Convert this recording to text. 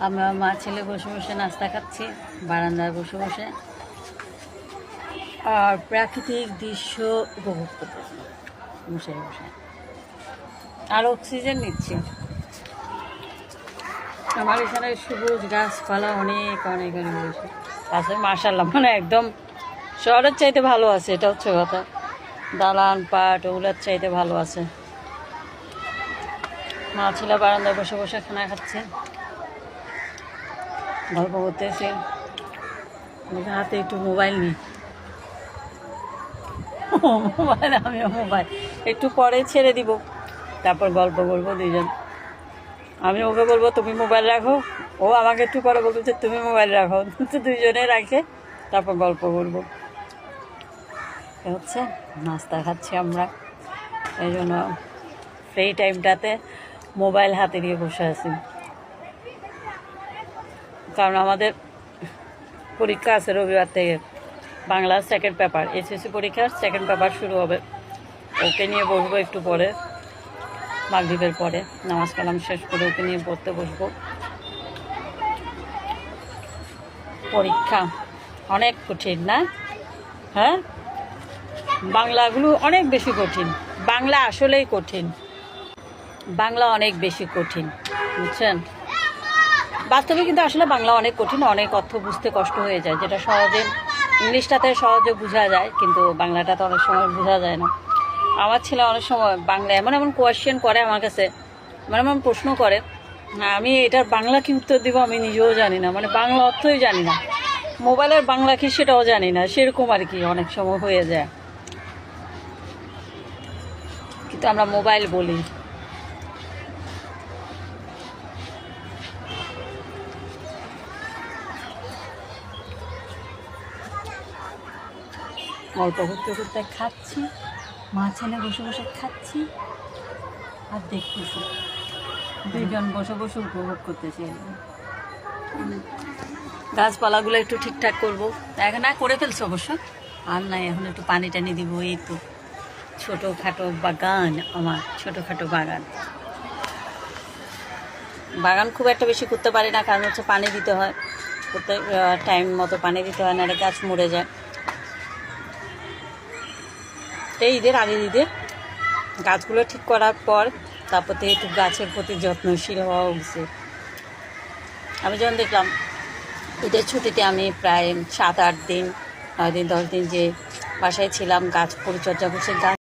আমরা মা ছেলে বসে বসে নাস্তা খাচ্ছি বারান্দায় বসে বসে, আর প্রাকৃতিক দৃশ্য উপভোগ করতেছি বসে বসে, আর অক্সিজেন নিচ্ছি। আমার এখানে সবুজ গাছপালা অনেক অনেক অনেক বেশি আছে, মাশাআল্লাহ, মানে একদম শহরের চাইতে ভালো আছে। এটা হচ্ছে কথা, দালান পাট ওগুলোর চাইতে ভালো আছে। মা ছেলে বারান্দায় বসে বসে খানা খাচ্ছে, গল্প করতেছি, হাতে একটু মোবাইল নিই, মোবাইল আমিও মোবাইল একটু পরে ছেড়ে দিব, তারপর গল্প করবো দুইজন। আমি ওকে বলবো তুমি মোবাইল রাখো, ও আমাকে একটু পরে বলবো যে তুমি মোবাইল রাখো, তো দুইজনে রাখে তারপর গল্প করবো। হচ্ছে নাস্তা খাচ্ছি আমরা, এই জন্য ফ্রি টাইমটাতে মোবাইল হাতে নিয়ে বসে আছি, কারণ আমাদের পরীক্ষা আছে রবিবার থেকে, বাংলা সেকেন্ড পেপার, এসএসসি পরীক্ষার সেকেন্ড পেপার শুরু হবে। ওকে নিয়ে বসবো একটু পরে, মাগরিবের পরে নামাজ কালাম শেষ করে ওকে নিয়ে পড়তে বসবো। পরীক্ষা অনেক কঠিন না? হ্যাঁ, বাংলাগুলো অনেক বেশি কঠিন, বাংলা আসলেই কঠিন, বাংলা অনেক বেশি কঠিন, বুঝছেন? বাস্তবে কিন্তু আসলে বাংলা অনেক কঠিন, অনেক অর্থ বুঝতে কষ্ট হয়ে যায়, যেটা সহজে ইংলিশটাতে সহজে বোঝা যায়, কিন্তু বাংলাটা তো অনেক সময় বোঝা যায় না। আমার ছেলে অনেক সময় বাংলা এমন এমন কোয়েশ্চেন করে আমার কাছে, এমন এমন প্রশ্ন করে, আমি এটার বাংলা কি উত্তর দিব আমি নিজেও জানি না, মানে বাংলা অর্থই জানি না, মোবাইলের বাংলা কি সেটাও জানি না, সেরকম আর কি অনেক সময় হয়ে যায়। কিন্তু আমরা মোবাইল বলি। গল্প করতে করতে খাচ্ছি, মা ছেলে বসে বসে খাচ্ছি আর দেখতেছি, দুইজন বসে বসে উপভোগ করতেছি। গাছপালাগুলো একটু ঠিকঠাক করবো, এখন না করে ফেলছি অবশ্য, আর নাই, এখন একটু পানি টানি দিব। এই তো ছোটোখাটো বাগান, আমার ছোটোখাটো বাগান। বাগান খুব একটা বেশি করতে পারি না, কারণ হচ্ছে পানি দিতে হয়, করতে টাইম মতো পানি দিতে হয়, না গাছ মরে যায়। এই ঈদের আগের ঈদের গাছগুলো ঠিক করার পর তারপর থেকে একটু গাছের প্রতি যত্নশীল হওয়া উচিত। আমি যখন দেখলাম ঈদের ছুটিতে আমি প্রায় 7-8 দিন 9 দিন 10 দিন যে বাসায় ছিলাম, গাছ পরিচর্যা করছি, গাছ